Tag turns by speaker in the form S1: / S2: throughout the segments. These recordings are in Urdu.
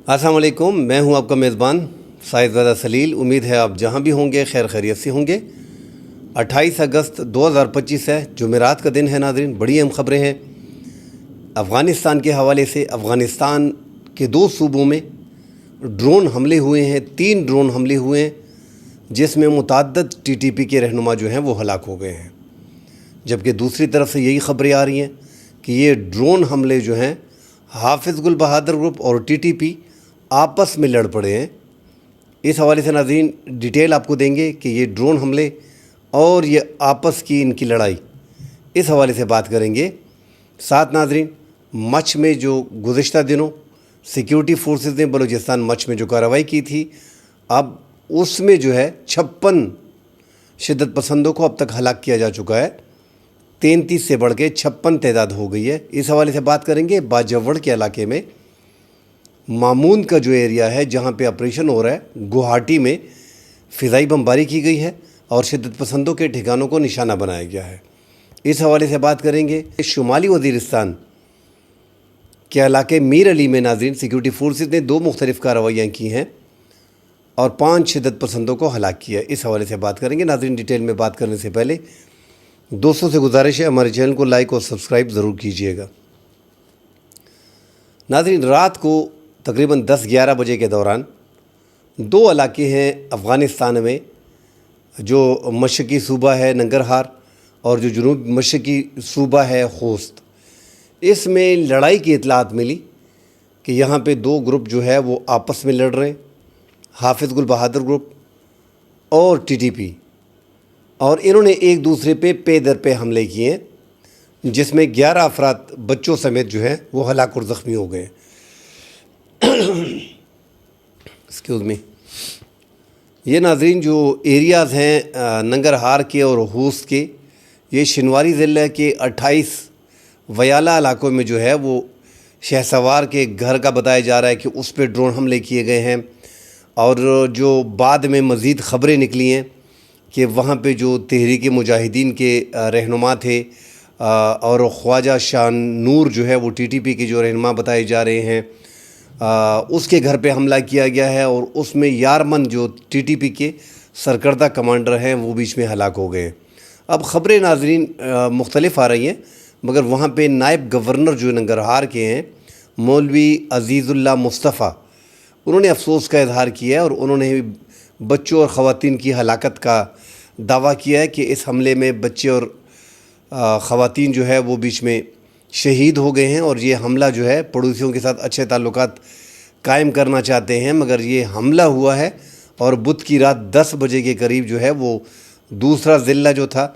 S1: السلام علیکم، میں ہوں آپ کا میزبان سعید زادہ سلیل۔ امید ہے آپ جہاں بھی ہوں گے خیر خیریت سے ہوں گے۔ 28 اگست 2025 ہے، جمعرات کا دن ہے ناظرین۔ بڑی اہم خبریں ہیں افغانستان کے حوالے سے۔ افغانستان کے 2 صوبوں میں ڈرون حملے ہوئے ہیں، 3 ڈرون حملے ہوئے ہیں، جس میں متعدد ٹی ٹی پی کے رہنما جو ہیں وہ ہلاک ہو گئے ہیں۔ جبکہ دوسری طرف سے یہی خبریں آ رہی ہیں کہ یہ ڈرون حملے جو ہیں حافظ گل بہادر گروپ اور ٹی ٹی پی آپس میں لڑ پڑے ہیں۔ اس حوالے سے ناظرین ڈیٹیل آپ کو دیں گے کہ یہ ڈرون حملے اور یہ آپس کی ان کی لڑائی، اس حوالے سے بات کریں گے۔ ساتھ ناظرین مچھ میں جو گزشتہ دنوں سیکیورٹی فورسز نے بلوچستان مچھ میں جو کارروائی کی تھی، اب اس میں جو ہے 56 شدت پسندوں کو اب تک ہلاک کیا جا چکا ہے۔ 33 سے بڑھ کے 56 تعداد ہو گئی ہے۔ اس حوالے سے بات کریں گے۔ باجوڑ کے علاقے میں مامون کا جو ایریا ہے جہاں پہ آپریشن ہو رہا ہے، گوہاٹی میں فضائی بمباری کی گئی ہے اور شدت پسندوں کے ٹھکانوں کو نشانہ بنایا گیا ہے۔ اس حوالے سے بات کریں گے۔ شمالی وزیرستان کے علاقے میر علی میں ناظرین سیکیورٹی فورسز نے 2 مختلف کارروائیاں کی ہیں اور 5 شدت پسندوں کو ہلاک کیا۔ اس حوالے سے بات کریں گے ناظرین۔ ڈیٹیل میں بات کرنے سے پہلے دوستوں سے گزارش ہے ہمارے چینل کو لائک اور سبسکرائب ضرور کیجیے گا۔ ناظرین رات کو تقریباً 10-11 بجے کے دوران 2 علاقے ہیں افغانستان میں، جو مشرقی صوبہ ہے ننگرہار اور جو جنوب مشرقی صوبہ ہے خوست۔ اس میں لڑائی کی اطلاعات ملی کہ یہاں پہ 2 گروپ جو ہے وہ آپس میں لڑ رہے ہیں، حافظ گل بہادر گروپ اور ٹی ٹی پی، اور انہوں نے ایک دوسرے پہ در پہ حملے کیے ہیں، جس میں 11 افراد بچوں سمیت جو ہے وہ ہلاک اور زخمی ہو گئے۔ Excuse me. یہ ناظرین جو ایریاز ہیں ننگرہار کے اور خوست کے، یہ شنواری ضلع کے 28 ویالہ علاقوں میں جو ہے وہ شہ سوار کے گھر کا بتایا جا رہا ہے کہ اس پہ ڈرون حملے کیے گئے ہیں، اور جو بعد میں مزید خبریں نکلی ہیں کہ وہاں پہ جو تحریک مجاہدین کے رہنما تھے اور خواجہ شاہ نور جو ہے وہ ٹی ٹی پی کے جو رہنما بتائے جا رہے ہیں، اس کے گھر پہ حملہ کیا گیا ہے، اور اس میں یارمن جو ٹی ٹی پی کے سرکردہ کمانڈر ہیں وہ بیچ میں ہلاک ہو گئے۔ اب خبریں ناظرین مختلف آ رہی ہیں، مگر وہاں پہ نائب گورنر جو ننگرہار کے ہیں مولوی عزیز اللہ مصطفیٰ، انہوں نے افسوس کا اظہار کیا ہے اور انہوں نے بچوں اور خواتین کی ہلاکت کا دعویٰ کیا ہے کہ اس حملے میں بچے اور خواتین جو ہے وہ بیچ میں شہید ہو گئے ہیں، اور یہ حملہ جو ہے پڑوسیوں کے ساتھ اچھے تعلقات قائم کرنا چاہتے ہیں، مگر یہ حملہ ہوا ہے اور بدھ کی رات 10 بجے کے قریب جو ہے وہ دوسرا ضلع جو تھا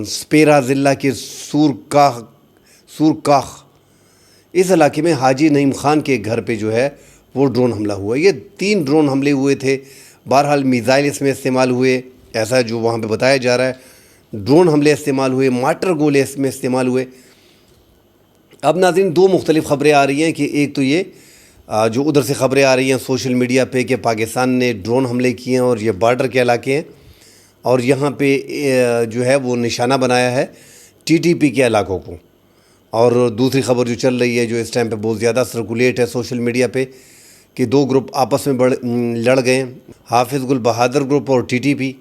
S1: سپیرا ضلع کے سورکاخ اس علاقے میں حاجی نعیم خان کے گھر پہ جو ہے وہ ڈرون حملہ ہوا۔ یہ 3 ڈرون حملے ہوئے تھے، بہرحال میزائل اس میں استعمال ہوئے، ایسا جو وہاں پہ بتایا جا رہا ہے، ڈرون حملے استعمال ہوئے، مارٹر گولے اس میں استعمال ہوئے۔ اب ناظرین 2 مختلف خبریں آ رہی ہیں کہ ایک تو یہ جو ادھر سے خبریں آ رہی ہیں سوشل میڈیا پہ کہ پاکستان نے ڈرون حملے کیے ہیں اور یہ بارڈر کے علاقے ہیں، اور یہاں پہ جو ہے وہ نشانہ بنایا ہے ٹی ٹی پی کے علاقوں کو۔ اور دوسری خبر جو چل رہی ہے جو اس ٹائم پہ بہت زیادہ سرکولیٹ ہے سوشل میڈیا پہ کہ 2 گروپ آپس میں لڑ گئے ہیں، حافظ گل بہادر گروپ اور ٹی ٹی پی۔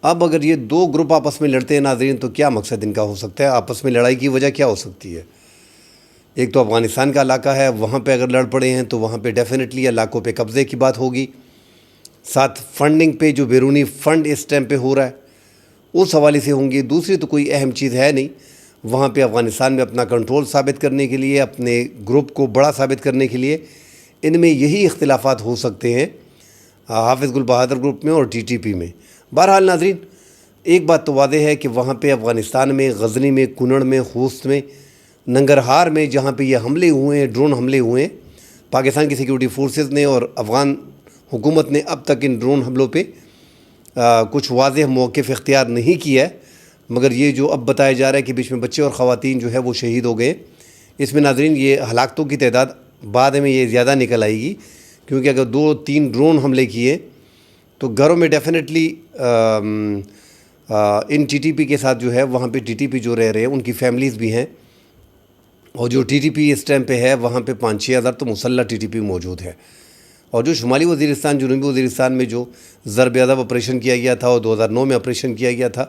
S1: اب اگر یہ 2 گروپ آپس میں لڑتے ہیں ناظرین تو کیا مقصد ان کا ہو سکتا ہے؟ آپس میں لڑائی کی وجہ کیا ہو سکتی ہے؟ ایک تو افغانستان کا علاقہ ہے، وہاں پہ اگر لڑ پڑے ہیں تو وہاں پہ ڈیفینیٹلی علاقوں پہ قبضے کی بات ہوگی، ساتھ فنڈنگ پہ جو بیرونی فنڈ اس ٹائم پہ ہو رہا ہے اس حوالے سے ہوں گی۔ دوسری تو کوئی اہم چیز ہے نہیں وہاں پہ افغانستان میں اپنا کنٹرول ثابت کرنے کے لیے، اپنے گروپ کو بڑا ثابت کرنے کے لیے ان میں یہی اختلافات ہو سکتے ہیں حافظ گل بہادر گروپ میں اور ٹی ٹی پی میں۔ بہرحال ناظرین ایک بات تو واضح ہے کہ وہاں پہ افغانستان میں غزنی میں، کنڑ میں، خوست میں، ننگرہار میں جہاں پہ یہ حملے ہوئے ہیں، ڈرون حملے ہوئے ہیں، پاکستان کی سیکیورٹی فورسز نے اور افغان حکومت نے اب تک ان ڈرون حملوں پہ کچھ واضح موقف اختیار نہیں کیا ہے، مگر یہ جو اب بتایا جا رہا ہے کہ بیچ میں بچے اور خواتین جو ہے وہ شہید ہو گئے، اس میں ناظرین یہ ہلاکتوں کی تعداد بعد میں یہ زیادہ نکل آئے گی، کیونکہ اگر 2-3 ڈرون حملے کیے تو گھروں میں ڈیفینیٹلی ان ٹی ٹی پی کے ساتھ جو ہے وہاں پہ ٹی ٹی پی جو رہ رہے ہیں ان کی فیملیز بھی ہیں، اور جو ٹی ٹی پی اس ٹائم پہ ہے وہاں پہ 5-6 ہزار تو مسلح ٹی ٹی پی موجود ہے۔ اور جو شمالی وزیرستان، جنوبی وزیرستان میں جو ضرب ادب آپریشن کیا گیا تھا اور 2009 میں آپریشن کیا گیا تھا،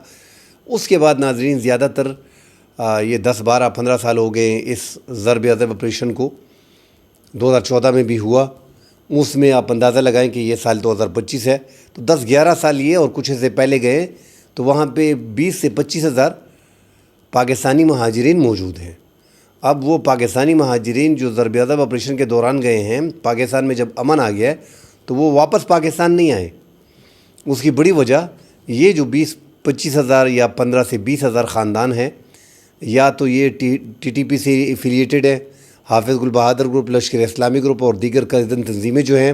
S1: اس کے بعد ناظرین زیادہ تر یہ 10-12-15 سال ہو گئے ہیں اس ضرب ادب آپریشن کو۔ 2014 میں بھی ہوا، اس میں آپ اندازہ لگائیں کہ یہ سال 2025 ہے، تو 10-11 سال یہ اور کچھ سے پہلے گئے تو وہاں پہ 20 سے 25 ہزار پاکستانی مہاجرین موجود ہیں۔ اب وہ پاکستانی مہاجرین جو ضرب ادب آپریشن کے دوران گئے ہیں، پاکستان میں جب امن آ گیا ہے تو وہ واپس پاکستان نہیں آئے۔ اس کی بڑی وجہ یہ جو 20-25 ہزار یا 15 سے 20 ہزار خاندان ہیں، یا تو یہ ٹی ٹی پی سے ایفیلیٹڈ ہے، حافظ گل بہادر گروپ، لشکر اسلامی گروپ اور دیگر قائدین تنظیمیں جو ہیں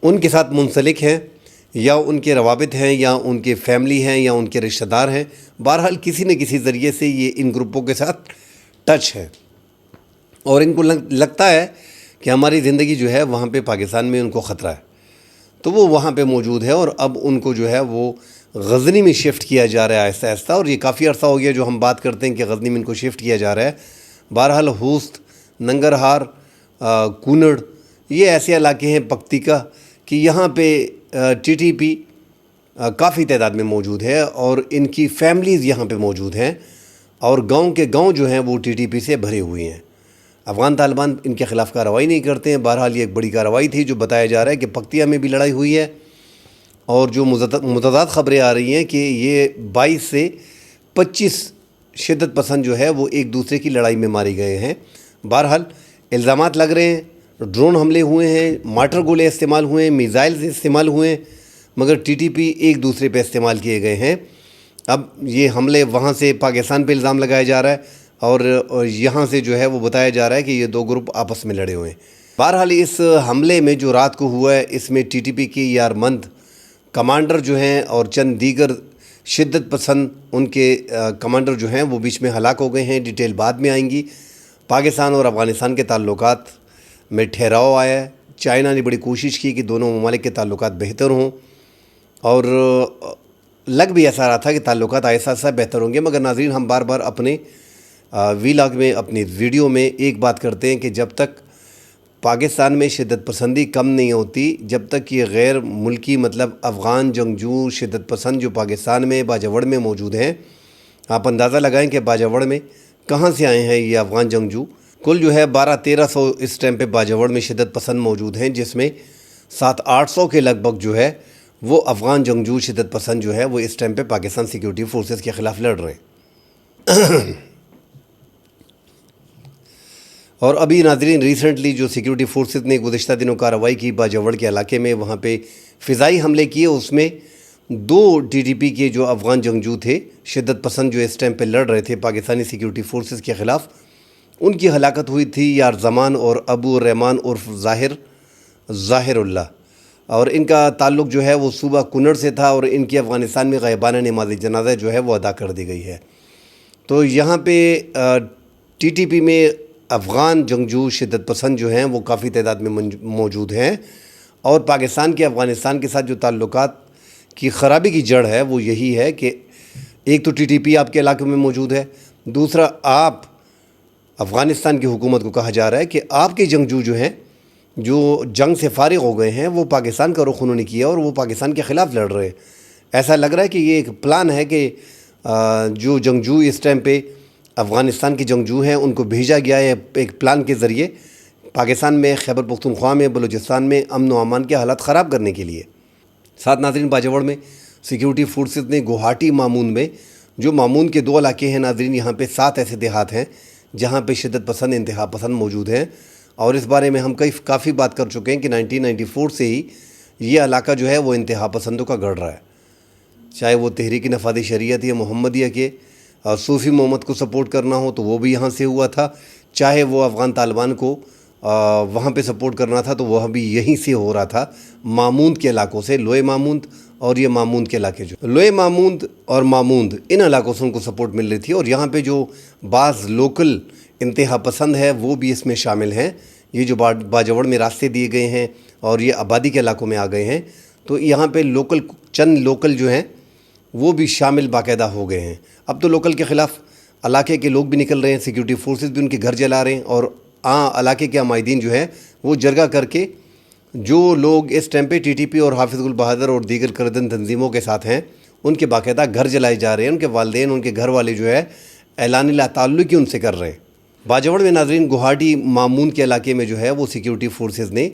S1: ان کے ساتھ منسلک ہیں، یا ان کے روابط ہیں، یا ان کے فیملی ہیں، یا ان کے رشتہ دار ہیں۔ بہرحال کسی نہ کسی ذریعے سے یہ ان گروپوں کے ساتھ ٹچ ہے، اور ان کو لگتا ہے کہ ہماری زندگی جو ہے وہاں پہ پاکستان میں ان کو خطرہ ہے، تو وہ وہاں پہ موجود ہے، اور اب ان کو جو ہے وہ غزنی میں شفٹ کیا جا رہا ہے آہستہ آہستہ، اور یہ کافی عرصہ ہو گیا جو ہم بات کرتے ہیں کہ غزنی میں ان کو شفٹ کیا جا رہا ہے۔ بہرحال ہوست، ننگرہار، کونڑ، یہ ایسے علاقے ہیں، پکتیکا، کہ یہاں پہ ٹی ٹی پی کافی تعداد میں موجود ہے، اور ان کی فیملیز یہاں پہ موجود ہیں، اور گاؤں کے گاؤں جو ہیں وہ ٹی ٹی پی سے بھرے ہوئے ہیں۔ افغان طالبان ان کے خلاف کارروائی نہیں کرتے ہیں۔ بہرحال یہ ایک بڑی کارروائی تھی، جو بتایا جا رہا ہے کہ پکتیا میں بھی لڑائی ہوئی ہے، اور جو متضاد خبریں آ رہی ہیں کہ یہ 22 سے 25 شدت پسند جو ہے وہ ایک دوسرے کی لڑائی میں مارے گئے ہیں۔ بہرحال الزامات لگ رہے ہیں، ڈرون حملے ہوئے ہیں، مارٹر گولے استعمال ہوئے ہیں، میزائلز استعمال ہوئے ہیں، مگر ٹی ٹی پی ایک دوسرے پہ استعمال کیے گئے ہیں۔ اب یہ حملے وہاں سے پاکستان پہ الزام لگایا جا رہا ہے، اور یہاں سے جو ہے وہ بتایا جا رہا ہے کہ یہ دو گروپ آپس میں لڑے ہوئے ہیں۔ بہرحال اس حملے میں جو رات کو ہوا ہے، اس میں ٹی ٹی پی کی یارمند کمانڈر جو ہیں اور چند دیگر شدت پسند ان کے کمانڈر جو ہیں وہ بیچ میں ہلاک ہو گئے ہیں۔ ڈیٹیل بعد میں آئیں گی۔ پاکستان اور افغانستان کے تعلقات میں ٹھہراؤ آیا ہے۔ چائنا نے بڑی کوشش کی کہ دونوں ممالک کے تعلقات بہتر ہوں، اور لگ بھی ایسا رہا تھا کہ تعلقات آہستہ آہستہ بہتر ہوں گے، مگر ناظرین ہم بار بار اپنے ویلاگ میں، اپنی ویڈیو میں ایک بات کرتے ہیں کہ جب تک پاکستان میں شدت پسندی کم نہیں ہوتی، جب تک یہ غیر ملکی مطلب افغان جنگجو شدت پسند جو پاکستان میں باجوڑ میں موجود ہیں، آپ اندازہ لگائیں کہ باجوڑ میں کہاں سے آئے ہیں یہ افغان جنگجو۔ کل جو ہے 1200-1300 اس ٹائم پہ باجوڑ میں شدت پسند موجود ہیں، جس میں 700-800 کے لگ بھگ جو ہے وہ افغان جنگجو شدت پسند جو ہے وہ اس ٹائم پہ پاکستان سیکیورٹی فورسز کے خلاف لڑ رہے ہیں۔ اور ابھی ناظرین ریسنٹلی جو سیکیورٹی فورسز نے گزشتہ دنوں کارروائی کی باجوڑ کے علاقے میں، وہاں پہ فضائی حملے کیے، اس میں 2 ٹی ٹی پی کے جو افغان جنگجو تھے شدت پسند جو اس ٹائم پہ لڑ رہے تھے پاکستانی سیکیورٹی فورسز کے خلاف، ان کی ہلاکت ہوئی تھی۔ یار زمان اور ابو الرحمان عرف ظاہر اللہ، اور ان کا تعلق جو ہے وہ صوبہ کنڑ سے تھا، اور ان کی افغانستان میں غائبانہ نماز جنازہ جو ہے وہ ادا کر دی گئی ہے۔ تو یہاں پہ ٹی ٹی پی میں افغان جنگجو شدت پسند جو ہیں وہ کافی تعداد میں موجود ہیں، اور پاکستان کے افغانستان کے ساتھ جو تعلقات کی خرابی کی جڑ ہے وہ یہی ہے کہ ایک تو ٹی ٹی پی آپ کے علاقے میں موجود ہے، دوسرا آپ افغانستان کی حکومت کو کہا جا رہا ہے کہ آپ کے جنگجو جو ہیں جو جنگ سے فارغ ہو گئے ہیں وہ پاکستان کا رخ انہوں نے کیا اور وہ پاکستان کے خلاف لڑ رہے ہیں۔ ایسا لگ رہا ہے کہ یہ ایک پلان ہے کہ جو جنگجو اس ٹائم پہ افغانستان کے جنگجو ہیں ان کو بھیجا گیا ہے ایک پلان کے ذریعے پاکستان میں، خیبر پختونخوا میں، بلوچستان میں امن و امان کے حالات خراب کرنے کے لیے۔ ساتھ ناظرین باجوڑ میں سیکیورٹی فورسز نے گوہاٹی مامون میں، جو مامون کے 2 علاقے ہیں ناظرین، یہاں پہ 7 ایسے دیہات ہیں جہاں پہ شدت پسند انتہا پسند موجود ہیں، اور اس بارے میں ہم کافی بات کر چکے ہیں کہ 1994 سے ہی یہ علاقہ جو ہے وہ انتہا پسندوں کا گڑ رہا ہے، چاہے وہ تحریک نفاذ شریعت یا محمدیہ کے صوفی محمد کو سپورٹ کرنا ہو تو وہ بھی یہاں سے ہوا تھا، چاہے وہ افغان طالبان کو وہاں پہ سپورٹ کرنا تھا تو وہ بھی یہیں سے ہو رہا تھا، ماموند کے علاقوں سے، لوئے ماموند اور یہ ماموند کے علاقے، جو لوئے ماموند اور ماموند ان علاقوں سے ان کو سپورٹ مل رہی تھی، اور یہاں پہ جو بعض لوکل انتہا پسند ہے وہ بھی اس میں شامل ہیں۔ یہ جو باجوڑ میں راستے دیے گئے ہیں اور یہ آبادی کے علاقوں میں آ گئے ہیں، تو یہاں پہ چند لوکل جو ہیں وہ بھی شامل باقاعدہ ہو گئے ہیں۔ اب تو لوکل کے خلاف علاقے کے لوگ بھی نکل رہے ہیں, سیکیورٹی فورسز بھی ان کے گھر جلا رہے ہیں, اور علاقے کے عمائدین جو ہیں وہ جرگہ کر کے جو لوگ اس ٹائم پہ ٹی ٹی پی اور حافظ گل بہادر اور دیگر کردن تنظیموں کے ساتھ ہیں ان کے باقاعدہ گھر جلائے جا رہے ہیں. ان کے والدین, ان کے گھر والے جو ہے اعلان لا تعلق ہی ان سے کر رہے ہیں. باجوڑ میں ناظرین گوہاٹی مامون کے علاقے میں جو ہے وہ سیکیورٹی فورسز نے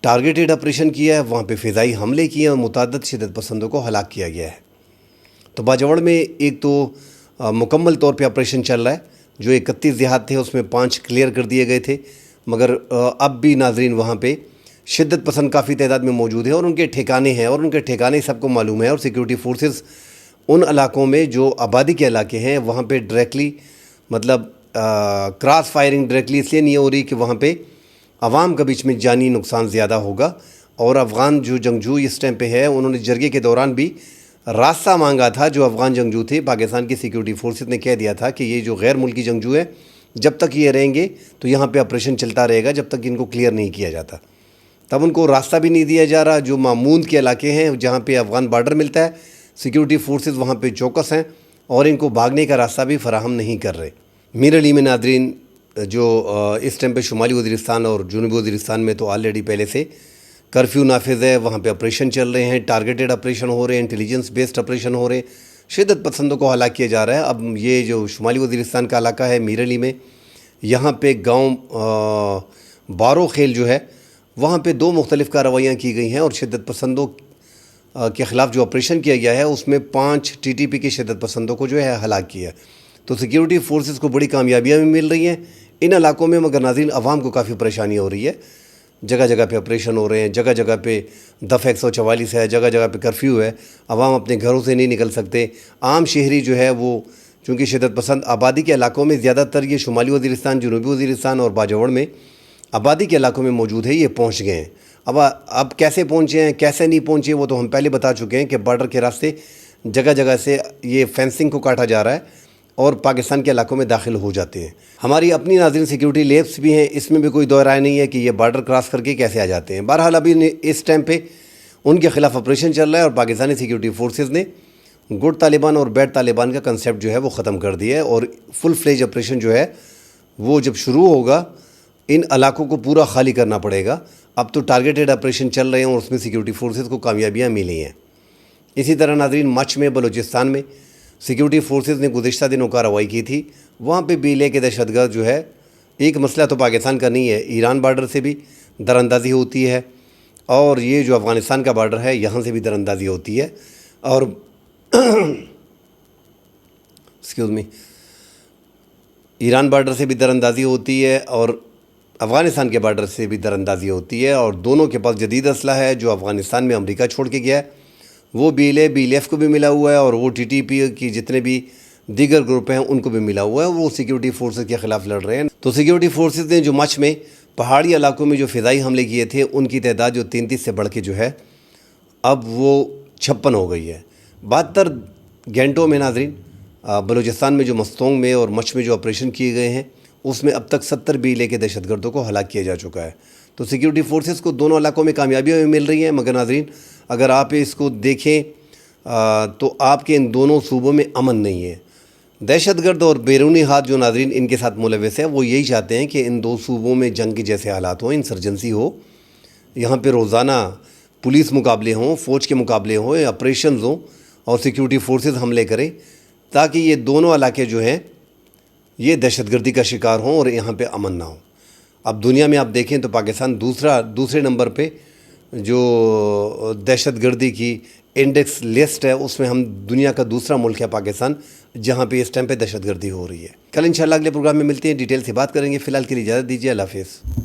S1: ٹارگیٹڈ آپریشن کیا ہے, وہاں پہ فضائی حملے کیے اور متعدد شدت پسندوں کو ہلاک کیا گیا ہے. تو باجوڑ میں ایک تو مکمل طور پہ آپریشن چل رہا ہے, جو 31 دیہات تھے اس میں 5 کلیئر کر دیے گئے تھے, مگر اب بھی ناظرین وہاں پہ شدت پسند کافی تعداد میں موجود ہیں اور ان کے ٹھکانے ہیں, اور ان کے ٹھکانے سب کو معلوم ہے. اور سیکیورٹی فورسز ان علاقوں میں جو آبادی کے علاقے ہیں وہاں پہ ڈائریکٹلی مطلب کراس فائرنگ ڈائریکٹلی اس لیے نہیں ہو رہی کہ وہاں پہ عوام کے بیچ میں جانی نقصان زیادہ ہوگا. اور افغان جو جنگجو اس ٹائم پہ ہے انہوں نے جرگے کے دوران بھی راستہ مانگا تھا. جو افغان جنگجو تھے, پاکستان کی سیکیورٹی فورسز نے کہہ دیا تھا کہ یہ جو غیر ملکی جنگجو ہے جب تک یہ رہیں گے تو یہاں پہ آپریشن چلتا رہے گا جب تک ان کو کلیئر نہیں کیا جاتا. تب ان کو راستہ بھی نہیں دیا جا رہا. جو ماموند کے علاقے ہیں جہاں پہ افغان بارڈر ملتا ہے, سیکیورٹی فورسز وہاں پہ چوکس ہیں اور ان کو بھاگنے کا راستہ بھی فراہم نہیں کر رہے. میر علی میں ناظرین جو اس ٹائم پہ شمالی وزیرستان اور جنوبی وزیرستان میں تو آلریڈی پہلے سے کرفیو نافذ ہے, وہاں پہ آپریشن چل رہے ہیں, ٹارگیٹڈ آپریشن ہو رہے ہیں, انٹیلیجنس بیسڈ آپریشن ہو رہے ہیں, شدت پسندوں کو ہلاک کیا جا رہا ہے. اب یہ جو شمالی وزیرستان کا علاقہ ہے میر علی میں, یہاں پہ گاؤں بارو خیل جو ہے وہاں پہ 2 مختلف کارروائیاں کی گئی ہیں اور شدت پسندوں کے خلاف جو آپریشن کیا گیا ہے اس میں 5 ٹی ٹی پی کے شدت پسندوں کو جو ہے ہلاک کیا ہے. تو سیکیورٹی فورسز کو بڑی کامیابیاں بھی مل رہی ہیں ان علاقوں میں, مگر ناظرین عوام کو کافی پریشانی ہو رہی ہے. جگہ جگہ پہ آپریشن ہو رہے ہیں, جگہ جگہ پہ دفعہ 144 ہے, جگہ جگہ پہ کرفیو ہے, عوام اپنے گھروں سے نہیں نکل سکتے. عام شہری جو ہے وہ چونکہ شدت پسند آبادی کے علاقوں میں زیادہ تر یہ شمالی وزیرستان, جنوبی وزیرستان اور باجوڑ میں آبادی کے علاقوں میں موجود ہے, یہ پہنچ گئے ہیں. اب کیسے پہنچے ہیں کیسے نہیں پہنچے وہ تو ہم پہلے بتا چکے ہیں کہ بارڈر کے راستے جگہ جگہ سے یہ فینسنگ کو کاٹا جا رہا ہے اور پاکستان کے علاقوں میں داخل ہو جاتے ہیں. ہماری اپنی ناظرین سیکیورٹی لیبس بھی ہیں, اس میں بھی کوئی دو رائے نہیں ہے کہ یہ بارڈر کراس کر کے کیسے آ جاتے ہیں. بہرحال ابھی اس ٹائم پہ ان کے خلاف آپریشن چل رہا ہے اور پاکستانی سیکیورٹی فورسز نے گڈ طالبان اور بیڈ طالبان کا کنسیپٹ جو ہے وہ ختم کر دیا ہے, اور فل فلیج آپریشن جو ہے وہ جب شروع ہوگا ان علاقوں کو پورا خالی کرنا پڑے گا. اب تو ٹارگیٹڈ آپریشن چل رہے ہیں اور اس میں سیکیورٹی فورسز کو کامیابیاں ملی ہیں. اسی طرح ناظرین مچھ میں بلوچستان میں سیکیورٹی فورسز نے گزشتہ دنوں کارروائی کی تھی. وہاں پہ بھی لے کے دہشت گرد جو ہے, ایک مسئلہ تو پاکستان کا نہیں ہے, ایران بارڈر سے بھی دراندازی ہوتی ہے اور یہ جو افغانستان کا بارڈر ہے یہاں سے بھی دراندازی ہوتی ہے, اور ایران بارڈر سے بھی دراندازی ہوتی ہے اور افغانستان کے بارڈر سے بھی دراندازی ہوتی ہے. اور دونوں کے پاس جدید اسلحہ ہے. جو افغانستان میں امریکہ چھوڑ کے گیا ہے وہ بی ایل ایف کو بھی ملا ہوا ہے, اور وہ ٹی ٹی پی کی جتنے بھی دیگر گروپ ہیں ان کو بھی ملا ہوا ہے, وہ سیکیورٹی فورسز کے خلاف لڑ رہے ہیں. تو سیکیورٹی فورسز نے جو مچھ میں پہاڑی علاقوں میں جو فضائی حملے کیے تھے ان کی تعداد جو 33 سے بڑھ کے جو ہے اب وہ 56 ہو گئی ہے. 72 گھنٹوں میں ناظرین بلوچستان میں جو مستونگ میں اور مچھ میں جو آپریشن کیے گئے ہیں اس میں اب تک 70 بی ایل کے دہشت گردوں کو ہلاک کیا جا چکا ہے. تو سیکیورٹی فورسز کو دونوں علاقوں میں کامیابیاں بھی مل رہی ہیں, مگر ناظرین اگر آپ اس کو دیکھیں تو آپ کے ان دونوں صوبوں میں امن نہیں ہے. دہشت گرد اور بیرونی ہاتھ جو ناظرین ان کے ساتھ ملوث ہے وہ یہی چاہتے ہیں کہ ان 2 صوبوں میں جنگ کے جیسے حالات ہوں, انسرجنسی ہو, یہاں پہ روزانہ پولیس مقابلے ہوں, فوج کے مقابلے ہوں, آپریشنز ہوں اور سیکیورٹی فورسز حملے کریں تاکہ یہ دونوں علاقے جو ہیں یہ دہشت گردی کا شکار ہوں اور یہاں پہ امن نہ ہو. اب دنیا میں آپ دیکھیں تو پاکستان دوسرے نمبر پہ جو دہشت گردی کی انڈیکس لسٹ ہے اس میں ہم دنیا کا دوسرا ملک ہے پاکستان جہاں پہ اس ٹائم پہ دہشت گردی ہو رہی ہے. کل انشاءاللہ اگلے پروگرام میں ملتے ہیں, ڈیٹیل سے بات کریں گے. فی الحال کے لیے اجازت دیجیے. اللہ حافظ.